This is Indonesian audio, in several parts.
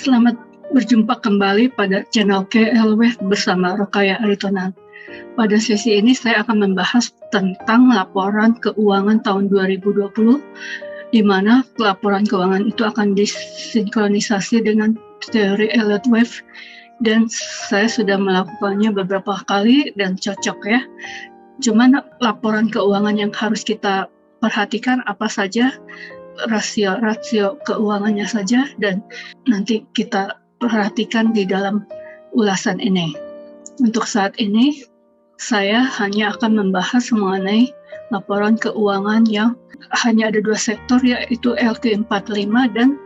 Selamat berjumpa kembali pada channel KLW bersama Rokaya Aritonan. Pada sesi ini saya akan membahas tentang laporan keuangan tahun 2020, di mana laporan keuangan itu akan disinkronisasi dengan teori Elliott Wave, dan saya sudah melakukannya beberapa kali dan cocok ya. Cuman laporan keuangan yang harus kita perhatikan apa saja, rasio keuangannya saja, dan nanti kita perhatikan di dalam ulasan ini. Untuk saat ini, saya hanya akan membahas mengenai laporan keuangan yang hanya ada dua sektor, yaitu LQ45 dan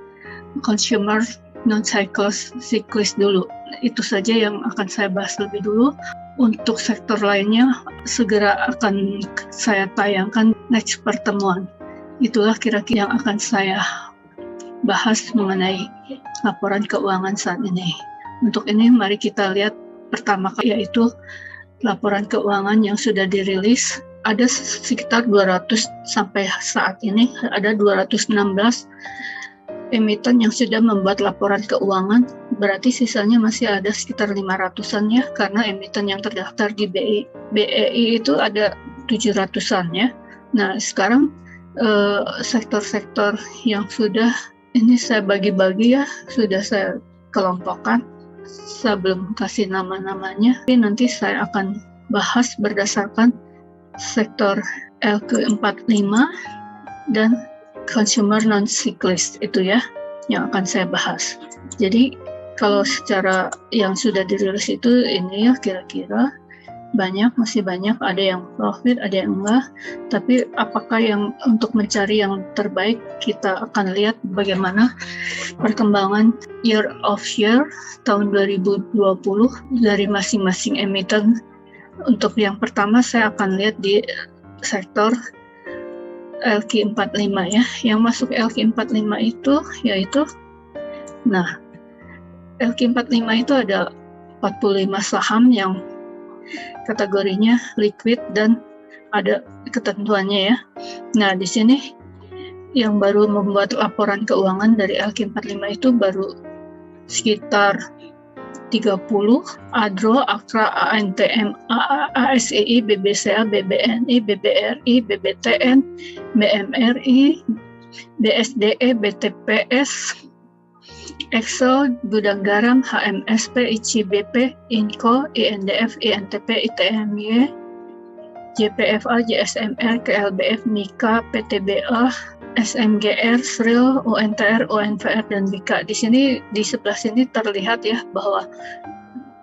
Consumer Non-Cyclists dulu. Itu saja yang akan saya bahas lebih dulu. Untuk sektor lainnya segera akan saya tayangkan next pertemuan. Itulah kira-kira yang akan saya bahas mengenai laporan keuangan saat ini. Untuk ini mari kita lihat pertama, yaitu laporan keuangan yang sudah dirilis. Ada sekitar 200 sampai saat ini, ada 216 emiten yang sudah membuat laporan keuangan. Berarti sisanya masih ada sekitar 500-an ya, karena emiten yang terdaftar di BEI itu ada 700-an ya. Nah, sekarang sektor-sektor yang sudah ini saya bagi-bagi ya, sudah saya kelompokkan. Saya belum kasih nama-namanya, tapi nanti saya akan bahas berdasarkan sektor LQ45 dan Consumer Non-Cyclists itu ya, yang akan saya bahas. Jadi kalau secara yang sudah dirilis itu ini ya, kira-kira masih banyak, ada yang profit, ada yang enggak. Tapi apakah yang untuk mencari yang terbaik, kita akan lihat bagaimana perkembangan year of year tahun 2020 dari masing-masing emiten. Untuk yang pertama saya akan lihat di sektor LQ45 ya. Yang masuk LQ45 itu yaitu, nah, LQ45 itu ada 45 saham yang kategorinya liquid dan ada ketentuannya ya. Nah, di sini yang baru membuat laporan keuangan dari LQ45 itu baru sekitar 30, Adro, Akra, ANTM, ASEI, BBCA, BBNI, BBRI, BBTN, BMRI, BSDE, BTPS, Excel, Gudang Garam, HMSP, ICBP, INCO, INDF, INTP, ITMY, JPFA, JSMR, KLBF, MIKA, PTBA, SMGR, SRIL, UNTR, UNVR, dan BIKA. Di sini, di sebelah sini terlihat ya bahwa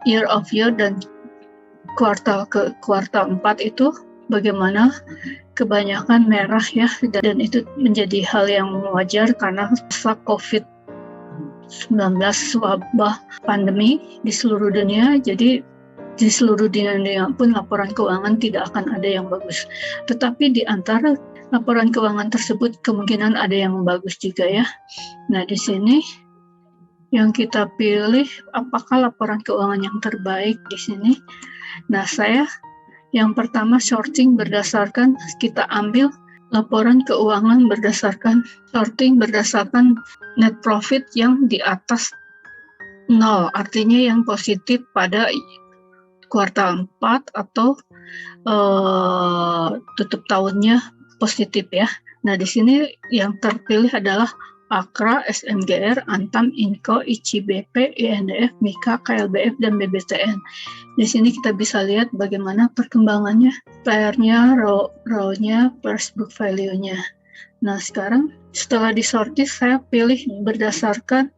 year of year dan kuartal ke kuartal 4 itu bagaimana kebanyakan merah ya, dan itu menjadi hal yang wajar karena masa COVID-19 wabah pandemi di seluruh dunia. Jadi di seluruh dunia pun laporan keuangan tidak akan ada yang bagus. Tetapi di antara laporan keuangan tersebut kemungkinan ada yang bagus juga ya. Nah, di sini yang kita pilih apakah laporan keuangan yang terbaik di sini. Nah, saya yang pertama sorting berdasarkan, kita ambil laporan keuangan sorting berdasarkan net profit yang di atas 0, artinya yang positif pada kuartal 4 atau tutup tahunnya positif ya. Nah, di sini yang terpilih adalah Akra, SMGR, Antam, INCO, ICBP, INDF, MIKA, KLBF, dan BBTN. Di sini kita bisa lihat bagaimana perkembangannya, PR-nya, ROE-nya, first book value-nya. Nah, sekarang setelah disortir, saya pilih berdasarkan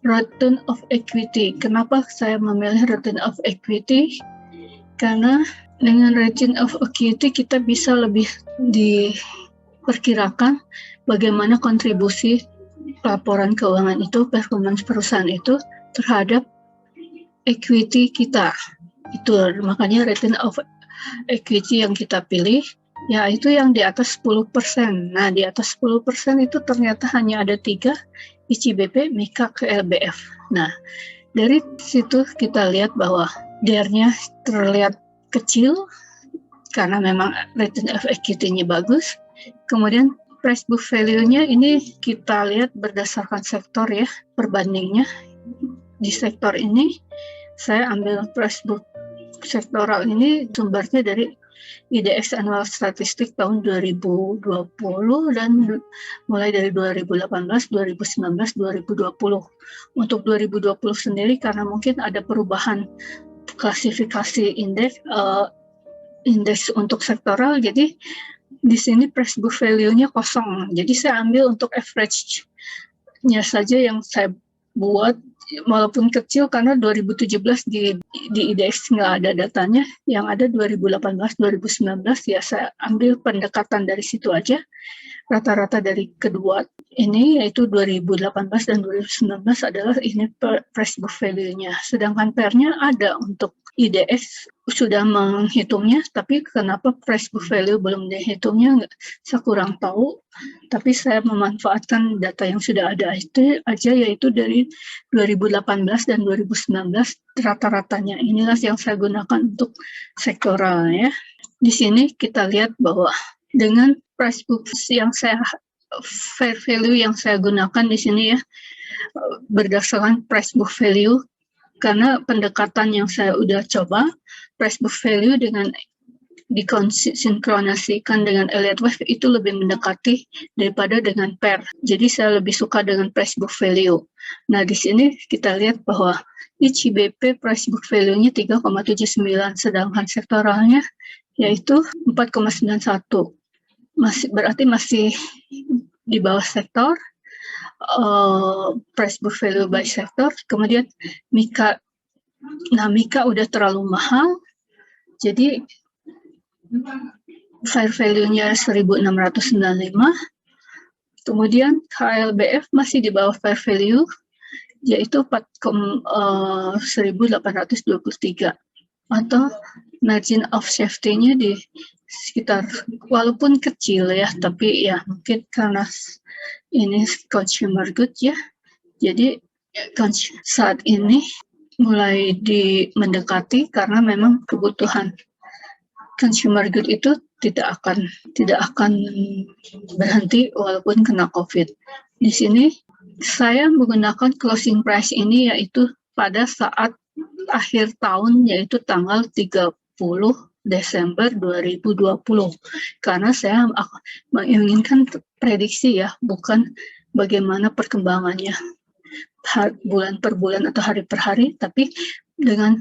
return of equity. Kenapa saya memilih return of equity? Karena dengan return of equity kita bisa lebih diperkirakan bagaimana kontribusi laporan keuangan itu, performance perusahaan itu terhadap equity kita. Itu makanya return of equity yang kita pilih, yaitu yang di atas 10%. Nah, di atas 10% itu ternyata hanya ada 3, ICBP, MIKA, KLBF. Nah, dari situ kita lihat bahwa DER-nya terlihat kecil karena memang return of equity-nya bagus. Kemudian price book value-nya ini kita lihat berdasarkan sektor ya, perbandingnya. di sektor ini saya ambil Pressbook sektoral ini sumbernya dari IDX Annual Statistik tahun 2020 dan mulai dari 2018, 2019, 2020. Untuk 2020 sendiri karena mungkin ada perubahan klasifikasi indeks untuk sektoral, jadi di sini Pressbook value-nya kosong. Jadi saya ambil untuk average-nya saja yang saya buat, walaupun kecil karena 2017 di IDX nggak ada datanya, yang ada 2018, 2019 ya saya ambil pendekatan dari situ aja. Rata-rata dari kedua ini yaitu 2018 dan 2019 adalah ini Pressbook value-nya. Sedangkan PER-nya ada untuk IDX sudah menghitungnya, tapi kenapa Pressbook value belum dihitungnya saya kurang tahu. Tapi saya memanfaatkan data yang sudah ada itu aja, yaitu dari 2018 dan 2019 rata-ratanya inilah yang saya gunakan untuk sektoral ya. Di sini kita lihat bahwa dengan Pressbook yang saya fair value yang saya gunakan di sini ya berdasarkan Pressbook value, karena pendekatan yang saya udah coba Pressbook value dengan disinkronasikan dengan Elliott Wave itu lebih mendekati daripada dengan PER. Jadi saya lebih suka dengan Pressbook value. Nah di sini kita lihat bahwa ICBP Pressbook value-nya 3,79, sedangkan sektoralnya yaitu 4,91. Berarti masih di bawah sektor. Pressbook value by sektor. Kemudian Mika, nah Mika udah terlalu mahal, jadi fair value-nya 1695. Kemudian KLBF masih di bawah fair value, yaitu 1823, atau margin of safety-nya di sekitar, walaupun kecil ya, tapi ya mungkin karena ini consumer good ya, jadi saat ini mulai mendekati karena memang kebutuhan consumer good itu tidak akan berhenti walaupun kena COVID. Di sini saya menggunakan closing price ini yaitu pada saat akhir tahun, yaitu tanggal 30 Desember 2020, karena saya menginginkan prediksi ya, bukan bagaimana perkembangannya bulan per bulan atau hari per hari, tapi dengan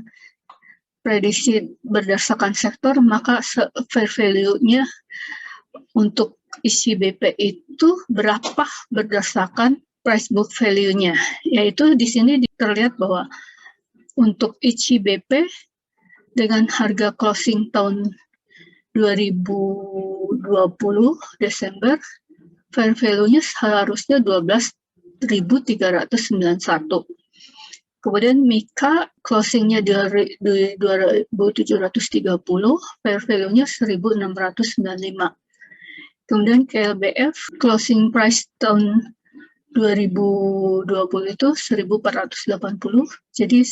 prediksi berdasarkan sektor, maka fair value-nya untuk ICBP itu berapa berdasarkan Pressbook value-nya, yaitu di sini terlihat bahwa untuk ICBP dengan harga closing tahun 2020 Desember, fair value-nya seharusnya 12.391. Kemudian Mika closing-nya 2.730, fair value-nya 1.695. Kemudian KLBF closing price tahun 2020 itu 1.480, jadi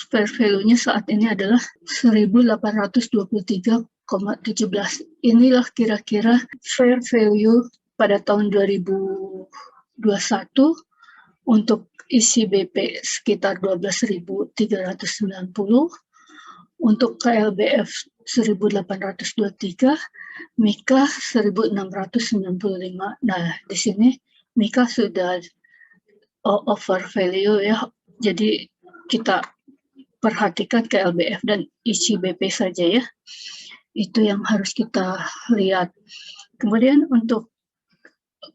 fair value-nya saat ini adalah 1.823,17. Inilah kira-kira fair value pada tahun 2021 untuk ICBP sekitar 12.390, untuk KLBF 1.823, Mika 1.695. Nah, di sini Mika sudah over value ya, jadi kita perhatikan KLBF dan ICBP saja ya, itu yang harus kita lihat. Kemudian untuk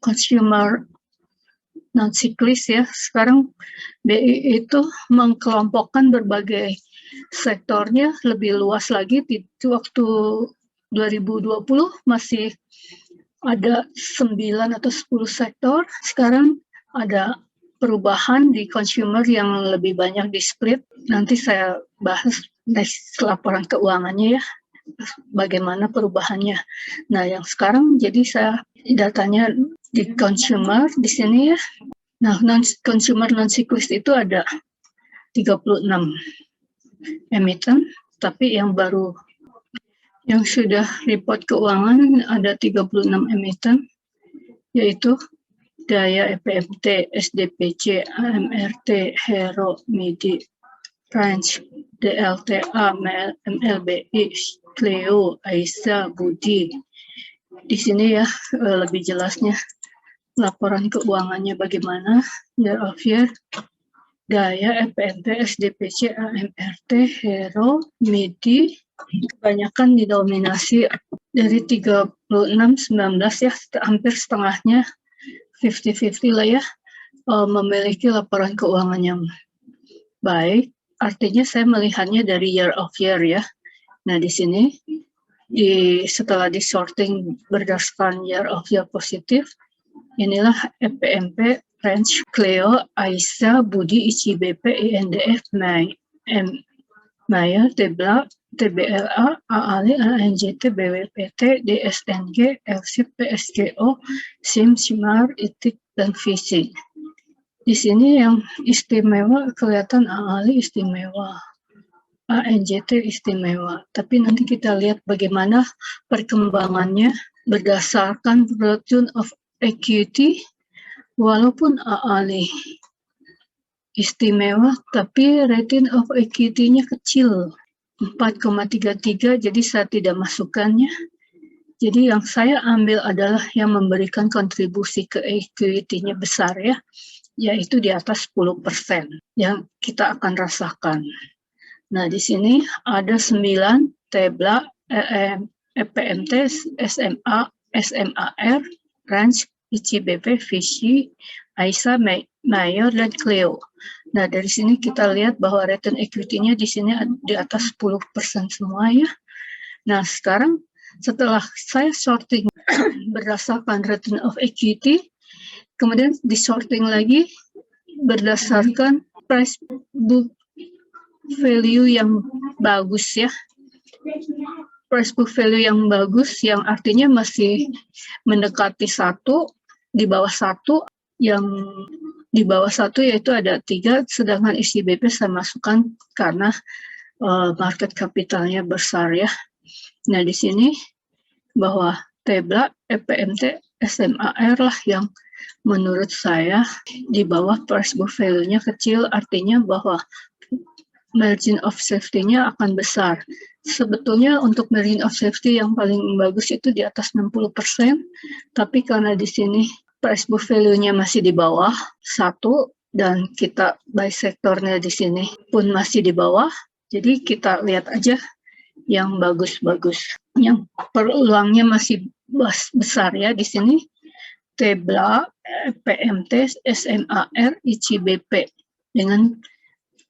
consumer non-siklis ya, sekarang BI itu mengkelompokkan berbagai sektornya lebih luas lagi. Di waktu 2020 masih ada 9 atau 10 sektor, sekarang ada perubahan di consumer yang lebih banyak di split. Nanti saya bahas next laporan keuangannya ya, bagaimana perubahannya. Nah, yang sekarang jadi saya datanya di consumer di sini ya. Nah, consumer non-siklis itu ada 36 emiten, tapi yang baru yang sudah report keuangan ada 36 emiten, yaitu Gaya EPMT, SDPC, AMRT, Hero, MIDI, Range, DLTA, MLBI, Cleo, Aisyah, Budi. Di sini ya lebih jelasnya laporan keuangannya bagaimana, year of year, Gaya, EPMT, SDPC, AMRT, Hero, MIDI, kebanyakan didominasi dari 36-19 ya, hampir setengahnya 50-50 lah ya, memiliki laporan keuangan yang baik. Artinya saya melihatnya dari year of year ya. Nah di sini setelah disorting berdasarkan year of year positif, inilah EPMP, Range, Cleo, Aisyah, Budi, ICBP, INDF, Maya, Tebla, TBLA, AALI, ANJT, BWPT, DSNG, LSIP, PSGO, SIM, SIMAR, ITIK, dan VISI. Di sini yang istimewa kelihatan AALI istimewa, ANJT istimewa. Tapi nanti kita lihat bagaimana perkembangannya berdasarkan return of equity, walaupun AALI istimewa, tapi return of equity-nya kecil. 4,33, jadi saya tidak masukkannya. Jadi yang saya ambil adalah yang memberikan kontribusi ke equity-nya besar ya, yaitu di atas 10% yang kita akan rasakan. Nah di sini ada 9 Tebla, EPMT, SMA, SMAR, Range, ICBP, Visi, Aisyah, Mayor, dan Cleo. Nah dari sini kita lihat bahwa return equity-nya di sini di atas 10% semua ya. Nah sekarang setelah saya sorting berdasarkan return of equity, kemudian disorting lagi berdasarkan price book value yang bagus ya. Price book value yang bagus yang artinya masih mendekati 1, di bawah 1, yang di bawah 1 yaitu ada 3, sedangkan ICBP saya masukkan karena market capitalnya besar ya. Nah di sini bahwa Tebla, EPMT, SMAR lah yang menurut saya di bawah price book value-nya kecil, artinya bahwa margin of safety-nya akan besar. Sebetulnya untuk margin of safety yang paling bagus itu di atas 60%, tapi karena di sini price book value-nya masih di bawah 1 dan kita buy sektornya di sini pun masih di bawah, jadi kita lihat aja yang bagus-bagus. Yang perulangnya masih besar ya di sini. Tebla, PMT, SMAR, ICBP dengan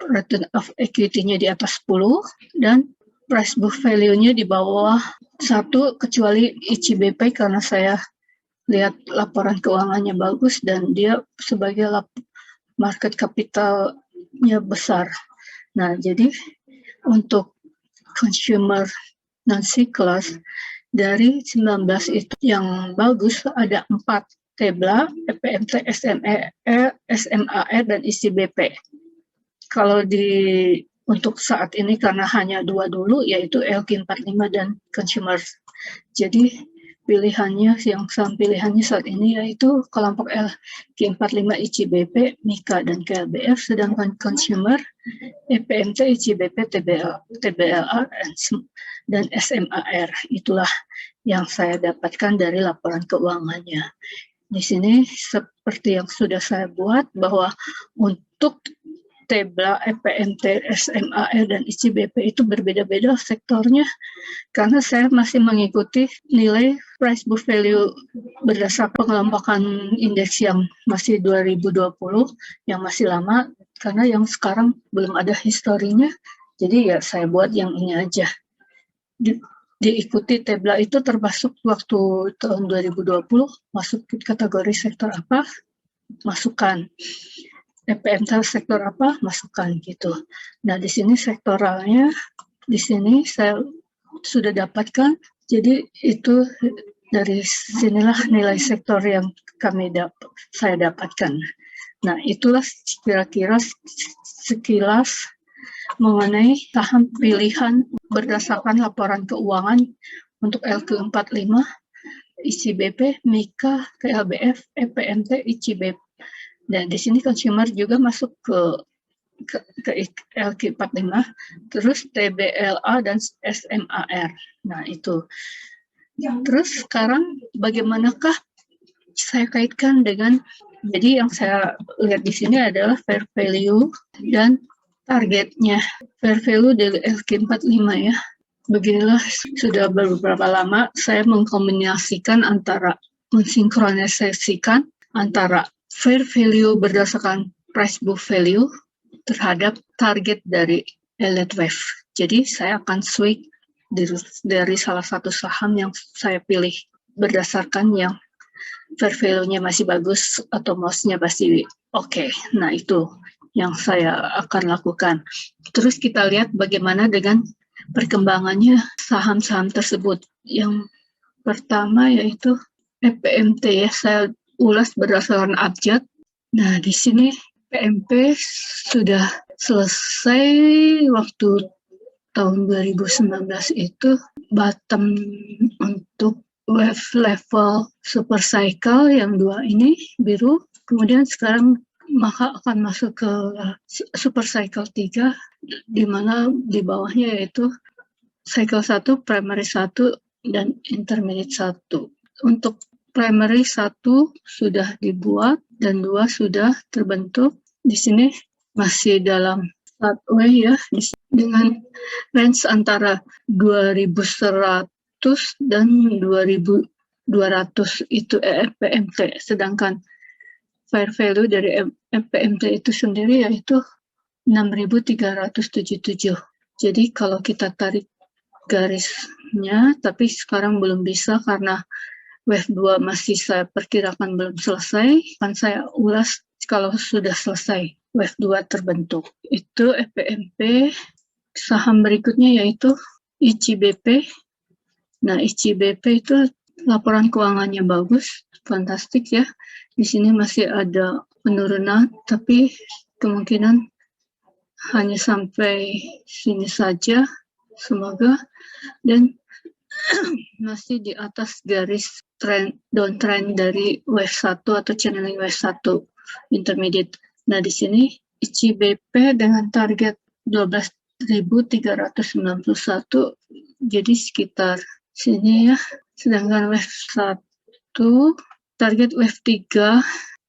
return of equity-nya di atas 10 dan price book value-nya di bawah 1 kecuali ICBP karena saya lihat laporan keuangannya bagus dan dia sebagai market capitalnya besar. Nah, jadi untuk consumer non-cyclus dari 19 itu yang bagus ada 4, Tebla, EPMT, SMAR, dan ICBP. Kalau untuk saat ini karena hanya 2 dulu, yaitu LQ45 dan consumer. Jadi pilihannya saat ini yaitu kelompok LQ45, ICBP, MIKA, dan KLBF, sedangkan consumer EPMT, ICBP, TBLA, dan SMAR. Itulah yang saya dapatkan dari laporan keuangannya. Di sini seperti yang sudah saya buat bahwa untuk Tebla, EPMT, SMAR, dan ICBP itu berbeda-beda sektornya karena saya masih mengikuti nilai price book value berdasarkan pengelompokan indeks yang masih 2020 yang masih lama karena yang sekarang belum ada historinya, jadi ya saya buat yang ini aja. Diikuti Tebla itu termasuk waktu tahun 2020 masuk kategori sektor apa, masukkan. EPMT sektor apa, masukkan gitu. Nah di sini sektoralnya, di sini saya sudah dapatkan. Jadi itu dari sinilah nilai sektor yang saya dapatkan. Nah itulah kira-kira sekilas mengenai saham pilihan berdasarkan laporan keuangan untuk LQ45 ICBP, Mika, KLBF, EPMT, ICBP. Dan di sini consumer juga masuk ke LQ45, terus TBLA dan SMAR. Nah, itu. Terus sekarang bagaimanakah saya kaitkan dengan, jadi yang saya lihat di sini adalah fair value dan targetnya. Fair value dari LQ45 ya. Beginilah, sudah beberapa lama saya mensinkronisasikan antara fair value berdasarkan price book value terhadap target dari Elliott Wave. Jadi saya akan switch dari salah satu saham yang saya pilih berdasarkan yang fair value-nya masih bagus atau MOS-nya pasti oke. Nah, itu yang saya akan lakukan. Terus kita lihat bagaimana dengan perkembangannya saham-saham tersebut. Yang pertama yaitu EPMT ya, saya ulas berdasarkan abjad. Nah, di sini PMP sudah selesai waktu tahun 2019 itu bottom untuk wave level super cycle yang dua ini biru, kemudian sekarang maka akan masuk ke super cycle 3 di mana di bawahnya yaitu cycle 1, primary 1 dan intermediate 1. Untuk primary 1 sudah dibuat dan 2 sudah terbentuk. Di sini masih dalam sideways ya, dengan range antara 2100 dan 2200 itu EPMT, sedangkan fair value dari EPMT itu sendiri yaitu 6.377. Jadi kalau kita tarik garisnya, tapi sekarang belum bisa karena wave 2 masih saya perkirakan belum selesai, kan saya ulas kalau sudah selesai wave 2 terbentuk. Itu EPMP. Saham berikutnya yaitu ICBP. Nah, ICBP itu laporan keuangannya bagus, fantastik ya. Di sini masih ada penurunan, tapi kemungkinan hanya sampai sini saja, semoga. Dan masih di atas garis downtrend dari wave 1 atau channeling wave 1 intermediate. Nah, di sini ICBP dengan target 12.391, jadi sekitar sini ya. Sedangkan wave 1, target wave 3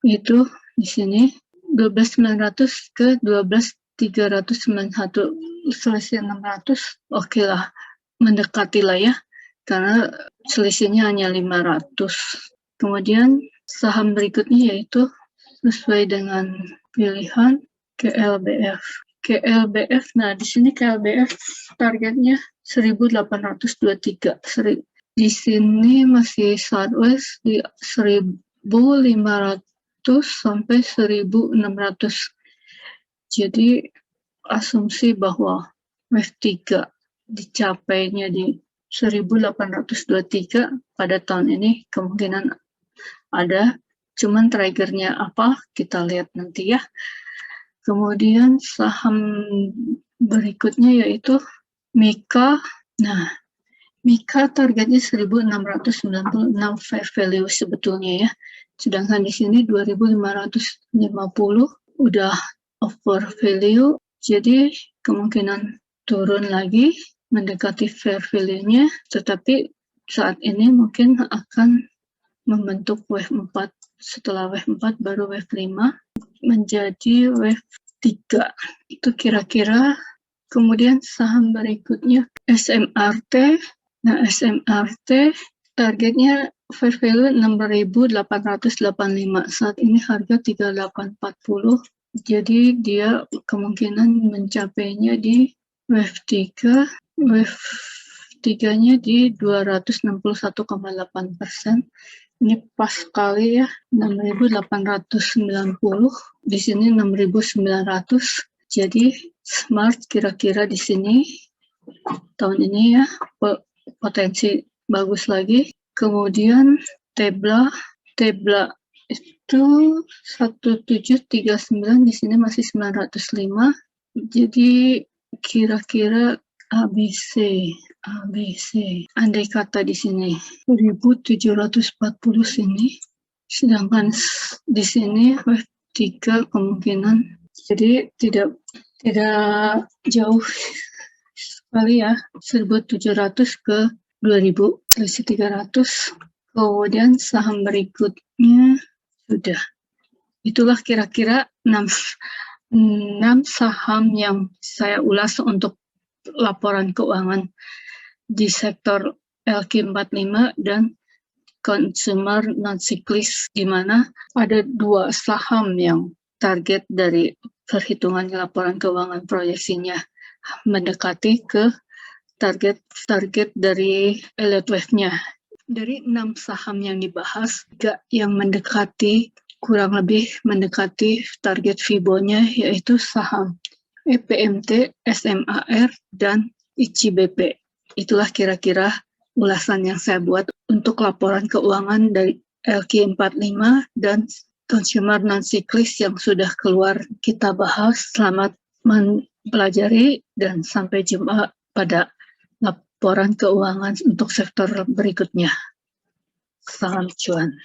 itu di sini 12.900 ke 12.391, selisih 600, oke lah, mendekati lah ya, karena selisihnya hanya 500. Kemudian saham berikutnya yaitu sesuai dengan pilihan KLBF. KLBF, nah di sini KLBF targetnya 1823. Di sini masih sideways di 1500 sampai 1600. Jadi asumsi bahwa wave 3 dicapainya di 1823 pada tahun ini kemungkinan ada, cuman triggernya apa kita lihat nanti ya. Kemudian saham berikutnya yaitu Mika. Nah, Mika targetnya 1696 fair value sebetulnya ya. Sedangkan di sini 2550 udah over value. Jadi kemungkinan turun lagi mendekati fair value-nya, tetapi saat ini mungkin akan membentuk wave 4. Setelah wave 4 baru wave 5 menjadi wave 3. Itu kira-kira. Kemudian saham berikutnya SMRT. Nah, SMRT targetnya fair value 6.885. Saat ini harga 3840. Jadi dia kemungkinan mencapainya di wave 3. Wave 3-nya di 261,8%. Ini pas sekali ya, 6.890, di sini 6.900. Jadi smart kira-kira di sini tahun ini ya, potensi bagus lagi. Kemudian Tebla itu 1739, di sini masih 905. Jadi kira-kira ABC, ABC. Andai kata di sini 1740 sini, sedangkan di sini wave 3 kemungkinan, jadi tidak jauh sekali ya, 1700 ke 2000, selisih 300. Kemudian saham berikutnya sudah. Itulah kira-kira 6 saham yang saya ulas untuk laporan keuangan di sektor LQ45 dan consumer non-cyclis, di mana ada 2 saham yang target dari perhitungan laporan keuangan proyeksinya mendekati ke target dari Elliott Wave-nya. Dari 6 saham yang dibahas, 3 yang kurang lebih mendekati target FIBO-nya, yaitu saham EPMT, SMAR, dan ICBP. Itulah kira-kira ulasan yang saya buat untuk laporan keuangan dari LQ45 dan consumer non-cyclis yang sudah keluar kita bahas. Selamat mempelajari dan sampai jumpa pada laporan keuangan untuk sektor berikutnya. Salam cuan.